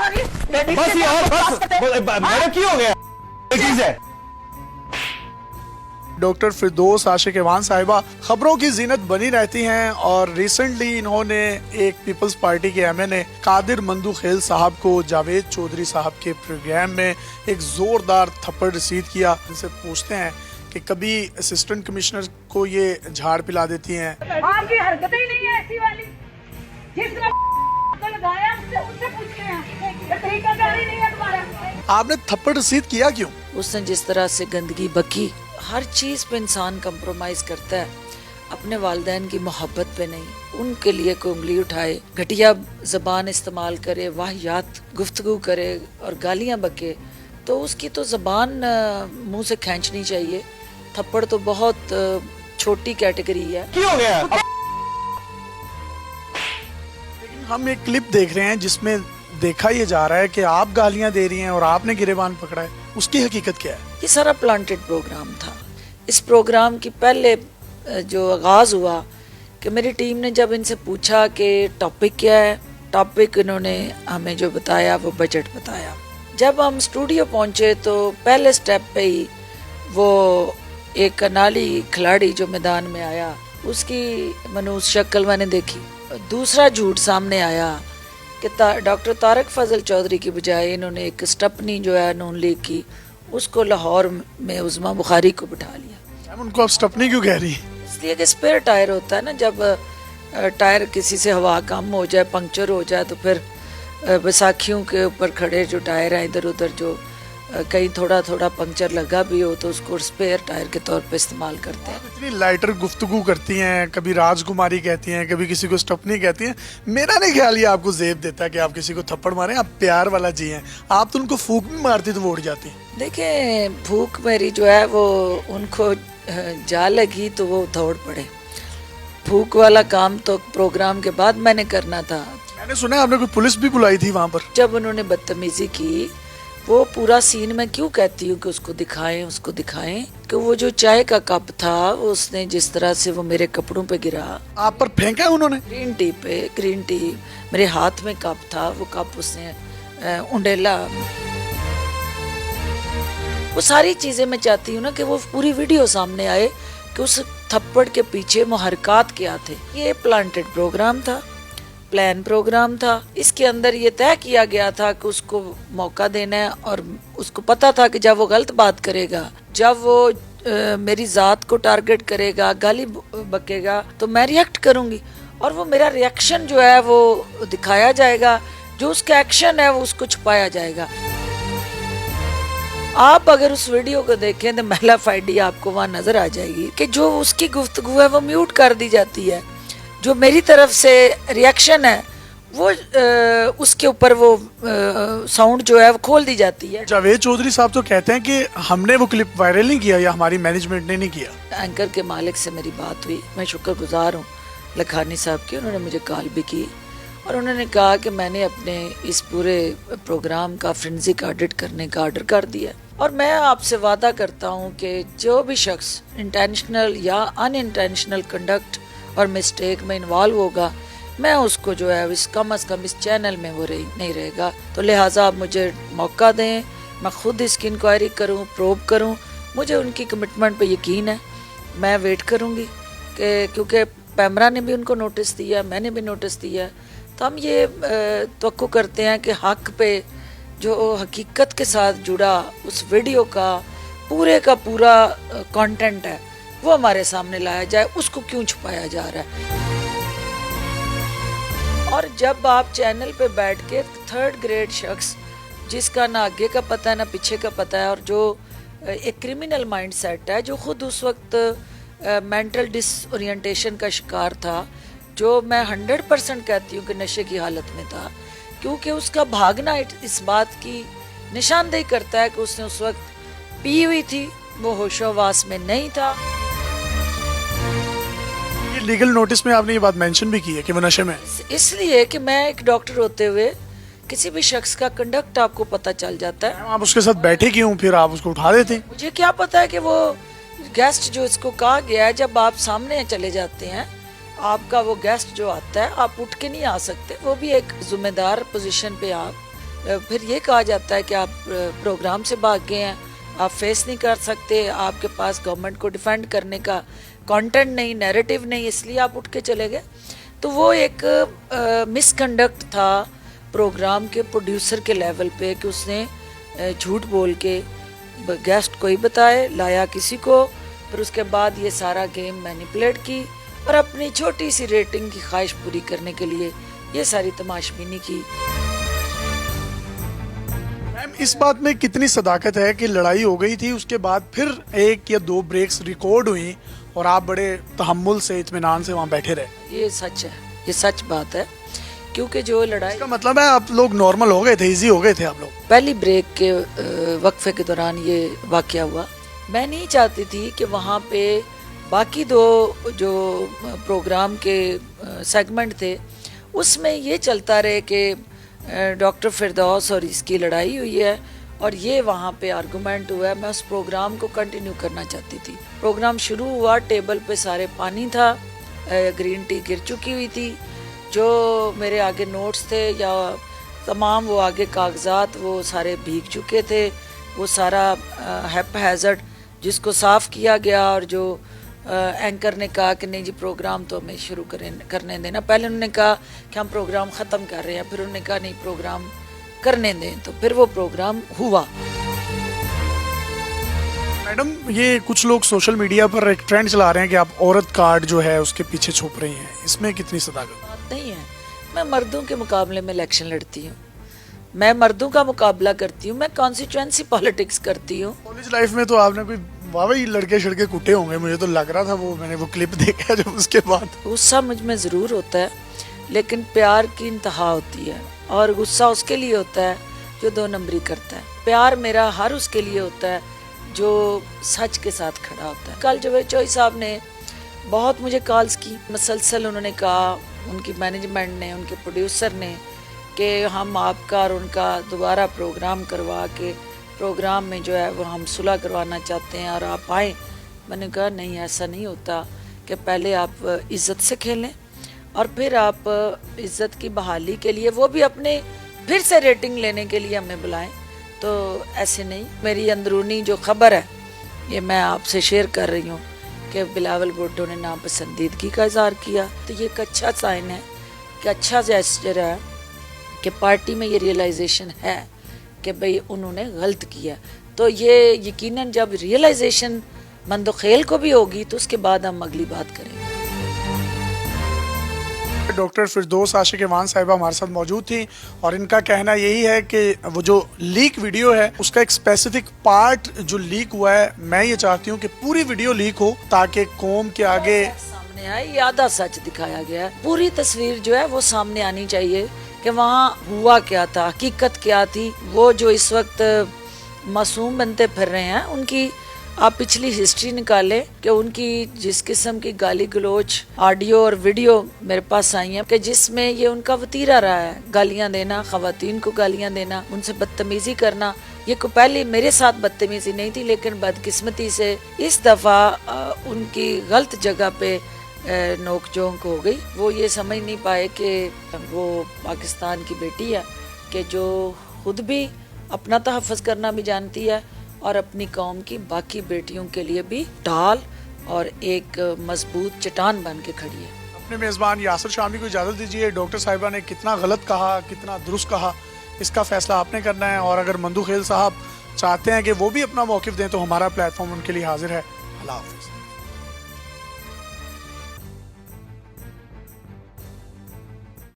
बस ये और बस मेरा क्यों हो गया चीज है। डॉक्टर फिरदौस आशिक एवान साहिबा खबरों की जीनत बनी रहती हैं और रिसेंटली इन्होंने एक पीपल्स पार्टी के एमएनए कादिर मंदू खेल साहब को जावेद चौधरी साहब के प्रोग्राम में एक जोरदार थप्पड़ रसीद किया। इनसे पूछते हैं कि कभी असिस्टेंट कमिश्नर को ये झाड़ पिला देती हैं। आपकी हरकतें ही नहीं है ऐसी वाली, जिस तरह को लगाया उससे पूछते हैं, ये तरीकाकारी नहीं है तुम्हारा। आपने थप्पड़ रसीद किया क्यों? उसने जिस तरह से गंदगी बकी, हर चीज़ पे इंसान कंप्रोमाइज करता है, अपने वालिदैन की मोहब्बत पे नहीं। उनके लिए कोई उंगली उठाए, घटिया ज़बान इस्तेमाल करे, वाहियात गुफ्तगू करे और गालियाँ बके, तो उसकी तो ज़बान मुंह से खींचनी चाहिए। थप्पड़ तो बहुत छोटी कैटेगरी है। क्यों हो गया? लेकिन हम एक क्लिप देख रहे हैं जिसमें देखा ये जा रहा है कि आप गालियां दे रही हैं और आपने गिरेबान पकड़ा है। उसकी हकीकत क्या है? ये सारा प्लांटेड प्रोग्राम था। इस प्रोग्राम की पहले जो आगाज़ हुआ कि मेरी टीम ने जब इनसे पूछा कि टॉपिक क्या है, टॉपिक इन्होंने हमें जो बताया वो बजट बताया। जब हम स्टूडियो पहुंचे तो पहले स्टेप पे ही वो एक कनाली खिलाड़ी जो मैदान में आया, उसकी मनूस शक्ल मैंने देखी। दूसरा झूठ सामने आया कि डॉक्टर तारक फजल चौधरी की बजाय इन्होंने एक स्टपनी जो है नून लीग की, उसको लाहौर में उज़मा बुखारी को बिठा लिया। उनको आप स्टपनी क्यों कह रही हैं? इसलिए कि स्पेयर टायर होता है ना, जब टायर किसी से हवा कम हो जाए, पंक्चर हो जाए, तो फिर बैसाखियों के ऊपर खड़े जो टायर हैं इधर उधर, जो कहीं थोड़ा थोड़ा पंक्चर लगा भी हो तो उसको स्पेयर टायर के तौर पे इस्तेमाल करते हैं। इतनी लाइटर गुफ्तगू करती हैं, कभी राजकुमारी कहती हैं, कभी किसी को स्टपनी कहती हैं। मेरा नहीं ख्याल ये आपको जेब देता है कि आप किसी को थप्पड़ मारें। आप प्यार वाला जी हैं। आप तो उनको फूक भी मारती तो वो उड़ जाती। देखिए, भूख मेरी जो है वो उनको जा लगी तो वो दौड़ पड़े। भूख वाला काम तो प्रोग्राम के बाद मैंने करना था। मैंने सुना है आपने कोई पुलिस भी बुलाई थी वहाँ पर। जब उन्होंने बदतमीजी की, वो पूरा सीन मैं क्यों कहती हूँ कि उसको दिखाएं कि वो जो चाय का कप था उसने जिस तरह से वो मेरे कपड़ों पे गिरा, आप पर फेंका उन्होंने? ग्रीन टी मेरे हाथ में कप था, वो कप उसने उंडेला। वो सारी चीजें मैं चाहती हूँ ना कि वो पूरी वीडियो सामने आए कि उस थप्पड़ के पीछे मुहरकात क्या थे। ये प्लांटेड प्रोग्राम था, प्लान प्रोग्राम था। इसके अंदर ये तय किया गया था कि उसको मौका देना है और उसको पता था कि जब वो गलत बात करेगा, जब वो मेरी जात को टारगेट करेगा, गाली बकेगा, तो मैं रिएक्ट करूंगी और वो मेरा रिएक्शन जो है वो दिखाया जाएगा, जो उसका एक्शन है वो उसको छुपाया जाएगा। आप अगर उस वीडियो को देखें तो महिला फाइडी आपको वहाँ नजर आ जाएगी कि जो उसकी गुफ्तगू है वो म्यूट कर दी जाती है, जो मेरी तरफ से रिएक्शन है वो उसके ऊपर वो साउंड जो है वो खोल दी जाती है। जावेद चौधरी साहब तो कहते हैं कि हमने वो क्लिप वायरल नहीं किया या हमारी मैनेजमेंट ने नहीं किया। एंकर के मालिक से मेरी बात हुई, मैं शुक्रगुजार हूँ लखानी साहब की। उन्होंने मुझे कॉल भी की और उन्होंने कहा कि मैंने अपने इस पूरे प्रोग्राम का फोरेंसिक ऑडिट करने का ऑर्डर कर दिया और मैं आपसे वादा करता हूँ कि जो भी शख्स इंटेंशनल या अनइंटेंशनल कंडक्ट और मिस्टेक में इन्वॉल्व होगा, मैं उसको जो है इस कम अज़ कम इस चैनल में वो नहीं रहेगा। तो लिहाजा आप मुझे मौका दें, मैं खुद इसकी इंक्वायरी करूं, प्रोब करूं। मुझे उनकी कमिटमेंट पे यकीन है, मैं वेट करूंगी कि क्योंकि पैमरा ने भी उनको नोटिस दिया, मैंने भी नोटिस दिया, तो हम ये तवक्को करते हैं कि हक पे जो हकीकत के साथ जुड़ा उस वीडियो का पूरा कंटेंट है वो हमारे सामने लाया जाए। उसको क्यों छुपाया जा रहा है? और जब आप चैनल पे बैठ के थर्ड ग्रेड शख्स जिसका ना आगे का पता है ना पीछे का पता है और जो एक क्रिमिनल माइंड सेट है, जो खुद उस वक्त मेंटल डिसओरिएंटेशन का शिकार था, जो मैं 100% कहती हूँ कि नशे की हालत में था, क्योंकि उसका भागना इस बात की निशानदेही करता है कि उसने उस वक्त पी हुई थी, वो होशोवास में नहीं था। लीगल नोटिस में आपने ये बात मेंशन भी की है कि वो नशे में। इसलिए कि मैं एक डॉक्टर होते हुए किसी भी शख्स का कंडक्ट आपको पता चल जाता है। आप उसके साथ बैठे क्यों, फिर आप उसको उठा देते? मुझे क्या पता है कि वो गेस्ट जो इसको कहा गया है, जब आप सामने चले जाते हैं, आपका वो गेस्ट जो आता है, आप उठ के नहीं आ सकते। वो भी एक जिम्मेदार पोजीशन पे आप फिर ये कहा जाता है कि आप प्रोग्राम से भाग गए हैं, आप फेस नहीं कर सकते, आपके पास गवर्नमेंट को डिफेंड करने का कंटेंट नहीं, नैरेटिव नहीं, इसलिए आप उठ के चले गए। तो वो एक मिसकंडक्ट था प्रोग्राम के प्रोड्यूसर के लेवल पे कि उसने झूठ बोल के गेस्ट कोई बताए, लाया किसी को, फिर उसके बाद ये सारा गेम मैनिपुलेट की और अपनी छोटी सी रेटिंग की ख्वाहिश पूरी करने के लिए ये सारी तमाशबीनी की। मैम, इस बात में कितनी सदाकत है कि लड़ाई हो गई थी, उसके बाद फिर 1 या 2 ब्रेक्स रिकॉर्ड हुई और आप बड़े तहम्मुल से, इत्मीनान से वहाँ बैठे रहे? ये सच है, ये सच बात है, क्योंकि जो लड़ाई इसका मतलब है आप लोग नॉर्मल हो गए थे, इजी हो गए थे आप लोग? पहली ब्रेक के वक्फे के दौरान ये वाकया हुआ। मैं नहीं चाहती थी कि वहाँ पे बाकी 2 जो प्रोग्राम के सेगमेंट थे उसमें ये चलता रहे कि डॉक्टर फिरदौस और इसकी लड़ाई हुई है और ये वहाँ पे आर्गूमेंट हुआ है। मैं उस प्रोग्राम को कंटिन्यू करना चाहती थी। प्रोग्राम शुरू हुआ, टेबल पे सारे पानी था, ग्रीन टी गिर चुकी हुई थी, जो मेरे आगे नोट्स थे या तमाम वो आगे कागजात वो सारे भीग चुके थे। वो सारा हैप्पैज़र्ड जिसको साफ़ किया गया और जो एंकर ने कहा कि नहीं जी प्रोग्राम तो हमें शुरू करने देना। पहले उन्होंने कहा कि हम प्रोग्राम ख़त्म कर रहे हैं, फिर उन्होंने कहा नहीं प्रोग्राम करने दें, तो फिर वो प्रोग्राम हुआ। मैडम, ये कुछ लोग सोशल मीडिया पर एक ट्रेंड चला रहे हैं कि आप औरत कार्ड जो है उसके पीछे छुप रही हैं, इसमें कितनी सदाकत? बात नहीं है। मैं मर्दों के मुकाबले में इलेक्शन लड़ती हूँ, मैं मर्दों का मुकाबला करती हूँ, मैं कॉन्स्टिट्यूएंसी पॉलिटिक्स करती हूँ। कॉलेज लाइफ में तो आपने कोई वाह ही लड़के शड़के कुटे होंगे, मुझे तो लग रहा था, वो मैंने वो क्लिप देखा जब उसके बाद। गुस्सा मुझ में ज़रूर होता है, लेकिन प्यार की इंतहा होती है और गुस्सा उसके लिए होता है जो 2 नंबरी करता है। प्यार मेरा हर उसके लिए होता है जो सच के साथ खड़ा होता है। कल जावेद चोई साहब ने बहुत मुझे कॉल्स की, मुसलसल उन्होंने कहा, उनकी मैनेजमेंट ने, उनके प्रोड्यूसर ने, कि हम आपका और उनका दोबारा प्रोग्राम करवा के प्रोग्राम में जो है वो हम सुलह करवाना चाहते हैं और आप आएँ। मैंने कहा नहीं, ऐसा नहीं होता कि पहले आप इज़्ज़त से खेलें और फिर आप इज़्ज़त की बहाली के लिए, वो भी अपने फिर से रेटिंग लेने के लिए हमें बुलाएं, तो ऐसे नहीं। मेरी अंदरूनी जो खबर है ये मैं आपसे शेयर कर रही हूँ कि बिलावल भुट्टो ने नापसंदीदगी का इजहार किया, तो ये एक अच्छा साइन है, कि अच्छा जेस्चर है कि पार्टी में ये रियलाइजेशन है कि भाई उन्होंने गलत किया। तो ये यकीनन जब रियलाइजेशन मंदोखेल को भी होगी तो उसके बाद हम अगली बात करेंगे। डॉक्टर फिरदौस आशिक वान साहिबा हमारे साथ मौजूद थी और इनका कहना यही है कि वो जो लीक वीडियो है उसका एक स्पेसिफिक पार्ट जो लीक हुआ है, मैं ये चाहती हूँ कि पूरी वीडियो लीक हो ताकि कौम के आगे सामने आए। ये आधा सच दिखाया गया है, पूरी तस्वीर जो है वो सामने आनी चाहिए कि वहाँ हुआ क्या था, हकीकत क्या थी। वो जो इस वक्त मासूम बनते फिर रहे हैं, उनकी आप पिछली हिस्ट्री निकालें कि उनकी जिस किस्म की गाली गलोच ऑडियो और वीडियो मेरे पास आई है कि जिसमें ये उनका वतीरा रहा है, गालियां देना, खवातीन को गालियां देना, उनसे बदतमीजी करना। ये को पहले मेरे साथ बदतमीजी नहीं थी, लेकिन बदकिस्मती से इस दफ़ा उनकी गलत जगह पे नोक-झोंक हो गई। वो ये समझ नहीं पाए कि वो पाकिस्तान की बेटी है, कि जो खुद भी अपना तहफ़्फ़ुज़ करना भी जानती है और अपनी कौम की बाकी बेटियों के लिए भी ढाल और एक मजबूत चट्टान बन के खड़ी है। अपने मेज़बान यासिर शामी को इजाज़त दीजिए। डॉक्टर साहिबा ने कितना गलत कहा, कितना दुरुस्त कहा, इसका फैसला आपने करना है। और अगर मंदू खेल साहब चाहते हैं कि वो भी अपना मौक़िफ़ दें तो हमारा प्लेटफॉर्म उनके लिए हाजिर है। अल्लाह हाफ़िज़।